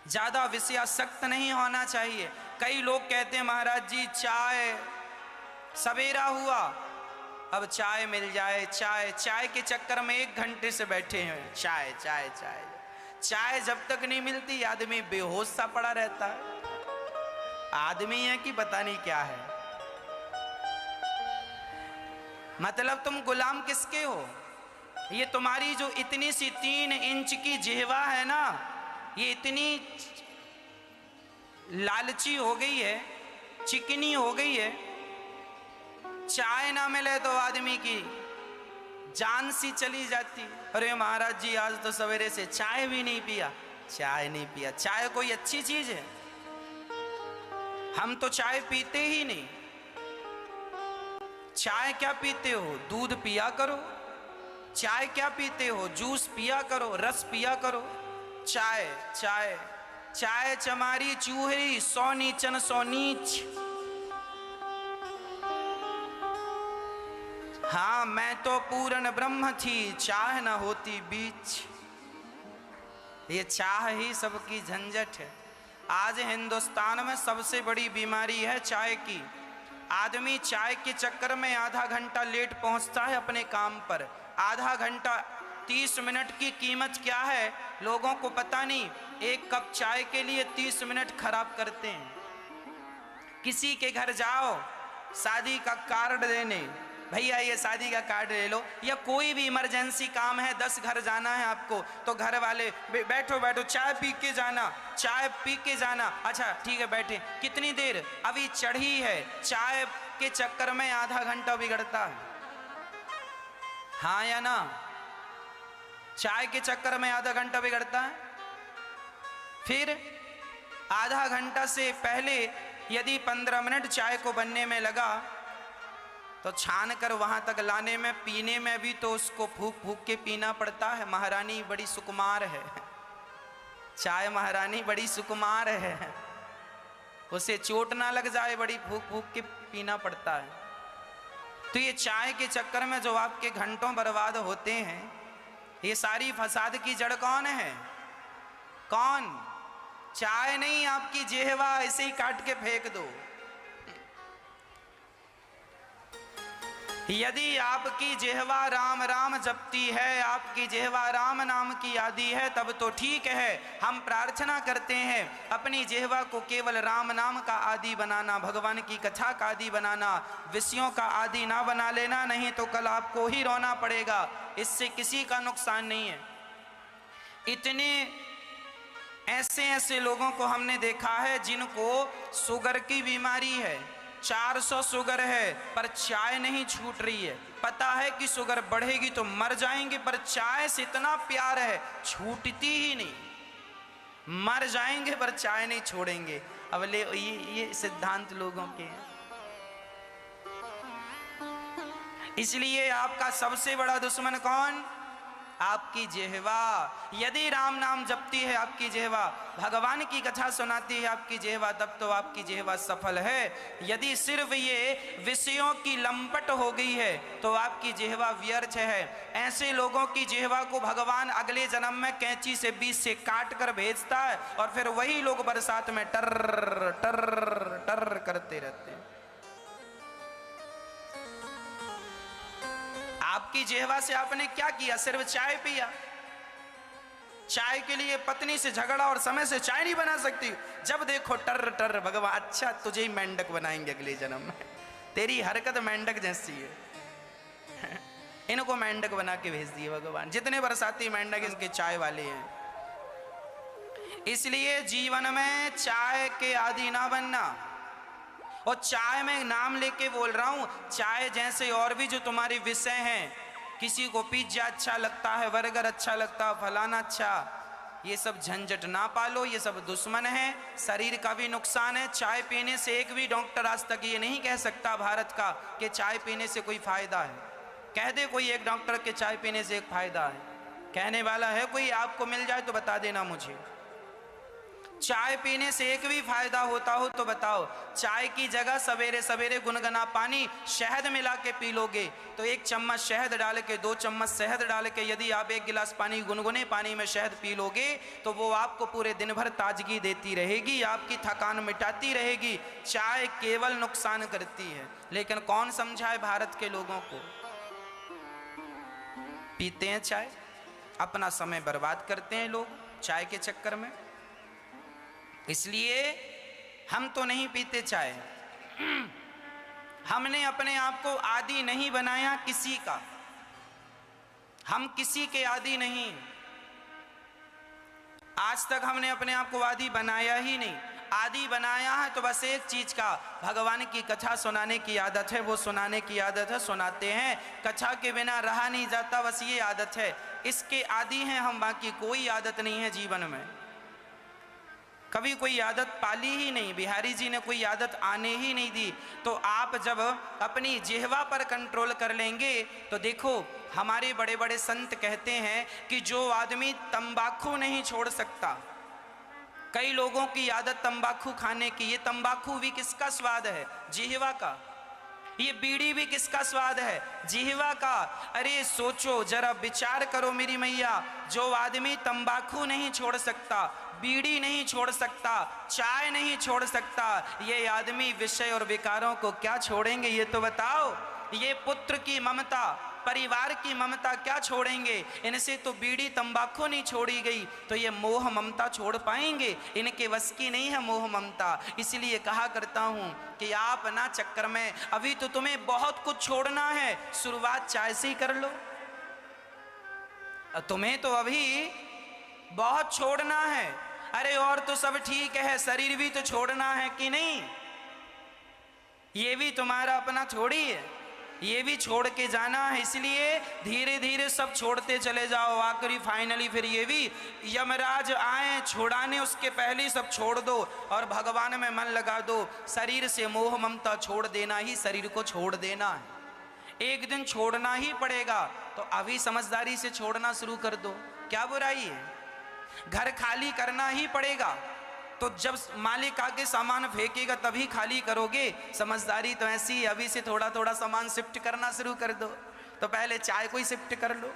ज़्यादा विषयासक्त नहीं होना चाहिए। कई लोग कहते हैं महाराज जी चाय, सवेरा हुआ अब चाय मिल जाए, चाय चाय के चक्कर में 1 घंटे से बैठे हैं, चाय चाय चाय चाय। जब तक नहीं मिलती आदमी बेहोश सा पड़ा रहता है। आदमी है कि पता नहीं क्या है। मतलब तुम गुलाम किसके हो? ये तुम्हारी जो इतनी सी 3 इंच की जिह्वा है ना, ये इतनी लालची हो गई है, चिकनी हो गई है। चाय ना मिले तो आदमी की जान सी चली जाती। अरे महाराज जी आज तो सवेरे से चाय भी नहीं पिया, चाय नहीं पिया। चाय कोई अच्छी चीज है? हम तो चाय पीते ही नहीं। चाय क्या पीते हो? दूध पिया करो। चाय क्या पीते हो? जूस पिया करो, रस पिया करो। चाय चाय चाय चमारी चूहरी, सौ नीचन सौ नीच। हाँ मैं तो पूर्ण ब्रह्म थी, चाह न होती बीच। ये चाह ही सबकी झंझट है। आज हिंदुस्तान में सबसे बड़ी बीमारी है चाय की। आदमी चाय के चक्कर में आधा घंटा लेट पहुंचता है अपने काम पर। आधा घंटा 30 मिनट की कीमत क्या है लोगों को पता नहीं। 1 कप चाय के लिए 30 मिनट खराब करते हैं। किसी के घर जाओ शादी का कार्ड देने, भैया ये शादी का कार्ड ले लो, या कोई भी इमरजेंसी काम है, 10 घर जाना है आपको, तो घर वाले बैठो बैठो चाय पी के जाना, चाय पी के जाना। अच्छा ठीक है बैठे, कितनी देर? अभी चढ़ी है। चाय के चक्कर में आधा घंटा बिगड़ता है, हाँ या ना? चाय के चक्कर में आधा घंटा बिगड़ता है। फिर आधा घंटा से पहले यदि 15 मिनट चाय को बनने में लगा तो छान कर वहां तक लाने में, पीने में भी तो उसको फूक फूक के पीना पड़ता है। महारानी बड़ी सुकुमार है, चाय महारानी बड़ी सुकुमार है, उसे चोट ना लग जाए, बड़ी फूक फूक के पीना पड़ता है। तो ये चाय के चक्कर में जो आपके घंटों बर्बाद होते हैं, ये सारी फसाद की जड़ कौन है? कौन? चाय नहीं, आपकी जिह्वा ऐसे ही काट के फेंक दो। यदि आपकी जिह्वा राम राम जपती है, आपकी जिह्वा राम नाम की आदि है, तब तो ठीक है। हम प्रार्थना करते हैं अपनी जिह्वा को केवल राम नाम का आदि बनाना, भगवान की कथा का आदि बनाना, विषयों का आदि ना बना लेना, नहीं तो कल आपको ही रोना पड़ेगा। इससे किसी का नुकसान नहीं है। इतने ऐसे ऐसे लोगों को हमने देखा है जिनको शुगर की बीमारी है, 400 शुगर है, पर चाय नहीं छूट रही है। पता है कि शुगर बढ़ेगी तो मर जाएंगे, पर चाय से इतना प्यार है छूटती ही नहीं। मर जाएंगे पर चाय नहीं छोड़ेंगे। अब ले ये सिद्धांत लोगों के हैं। इसलिए आपका सबसे बड़ा दुश्मन कौन? आपकी जिह्वा। यदि राम नाम जपती है आपकी जिह्वा, भगवान की कथा सुनाती है आपकी जिह्वा, तब तो आपकी जिह्वा सफल है। यदि सिर्फ ये विषयों की लंपट हो गई है तो आपकी जिह्वा व्यर्थ है। ऐसे लोगों की जिह्वा को भगवान अगले जन्म में कैंची से बीच से काट कर भेजता है, और फिर वही लोग बरसात में टर टर टर करते रहते हैं। आपकी जिह्वा से आपने क्या किया? सिर्फ चाय पिया। चाय के लिए पत्नी से झगड़ा और समय से चाय नहीं बना सकती। जब देखो टर टर। भगवान अच्छा तुझे ही मेंढक बनाएंगे अगले जन्म में, तेरी हरकत मेंढक जैसी है। इनको मेंढक बना के भेज दिए भगवान। जितने बरसाती मेंढक इनके चाय वाले हैं। इसलिए जीवन में चाय के आदि ना बनना। और चाय में नाम लेके बोल रहा हूं, चाय जैसे और भी जो तुम्हारे विषय हैं, किसी को पिज्जा अच्छा लगता है, बर्गर अच्छा लगता है, फलाना अच्छा, ये सब झंझट ना पालो। ये सब दुश्मन है, शरीर का भी नुकसान है। चाय पीने से एक भी डॉक्टर आज तक ये नहीं कह सकता भारत का कि चाय पीने से कोई फायदा है। कह दे कोई एक डॉक्टर के चाय पीने से एक फायदा है, कहने वाला है कोई? आपको मिल जाए तो बता देना मुझे। चाय पीने से एक भी फायदा होता हो तो बताओ। चाय की जगह सवेरे सवेरे गुनगुना पानी शहद मिला के पी लोगे तो 1 चम्मच शहद डाल के 2 चम्मच शहद डाल के यदि आप 1 गिलास पानी गुनगुने पानी में शहद पी लोगे तो वो आपको पूरे दिन भर ताजगी देती रहेगी, आपकी थकान मिटाती रहेगी। चाय केवल नुकसान करती है, लेकिन कौन समझाए भारत के लोगों को। पीते हैं चाय, अपना समय बर्बाद करते हैं लोग चाय के चक्कर में। इसलिए हम तो नहीं पीते चाय, हमने अपने आप को आदी नहीं बनाया किसी का, हम किसी के आदी नहीं। आज तक हमने अपने आप को आदी बनाया ही नहीं। आदी बनाया है तो बस एक चीज का, भगवान की कथा सुनाने की आदत है, वो सुनाने की आदत है, सुनाते हैं। कथा के बिना रहा नहीं जाता, बस ये आदत है, इसके आदी हैं हम, बाकी कोई आदत नहीं है जीवन में। कभी कोई आदत पाली ही नहीं, बिहारी जी ने कोई आदत आने ही नहीं दी। तो आप जब अपनी जिह्वा पर कंट्रोल कर लेंगे तो देखो, हमारे बड़े बड़े संत कहते हैं कि जो आदमी तंबाकू नहीं छोड़ सकता, कई लोगों की आदत तंबाकू खाने की, ये तंबाकू भी किसका स्वाद है? जिह्वा का। ये बीड़ी भी किसका स्वाद है? जिह्वा का। अरे सोचो जरा, विचार करो मेरी मैया, जो आदमी तंबाकू नहीं छोड़ सकता, बीड़ी नहीं छोड़ सकता, चाय नहीं छोड़ सकता, ये आदमी विषय और विकारों को क्या छोड़ेंगे ये तो बताओ। ये पुत्र की ममता, परिवार की ममता क्या छोड़ेंगे? इनसे तो बीड़ी तंबाकू नहीं छोड़ी गई, तो ये मोह ममता छोड़ पाएंगे? इनके वश की नहीं है मोह ममता। इसलिए कहा करता हूं कि आप ना चक्कर में, अभी तो तुम्हें बहुत कुछ छोड़ना है, शुरुआत चाय से ही कर लो। तुम्हें तो अभी बहुत छोड़ना है। अरे और तो सब ठीक है, शरीर भी तो छोड़ना है कि नहीं? ये भी तुम्हारा अपना थोड़ी है, ये भी छोड़ के जाना है। इसलिए धीरे धीरे सब छोड़ते चले जाओ, आखिरी फाइनली फिर ये भी यमराज आए छुड़ाने, उसके पहले सब छोड़ दो और भगवान में मन लगा दो। शरीर से मोह ममता छोड़ देना ही शरीर को छोड़ देना है, एक दिन छोड़ना ही पड़ेगा। तो अभी समझदारी से छोड़ना शुरू कर दो, क्या बुराई है? घर खाली करना ही पड़ेगा, तो जब मालिक आके सामान फेंकेगा तभी खाली करोगे। समझदारी तो ऐसी, अभी से थोड़ा थोड़ा सामान शिफ्ट करना शुरू कर दो। तो पहले चाय को ही शिफ्ट कर लो,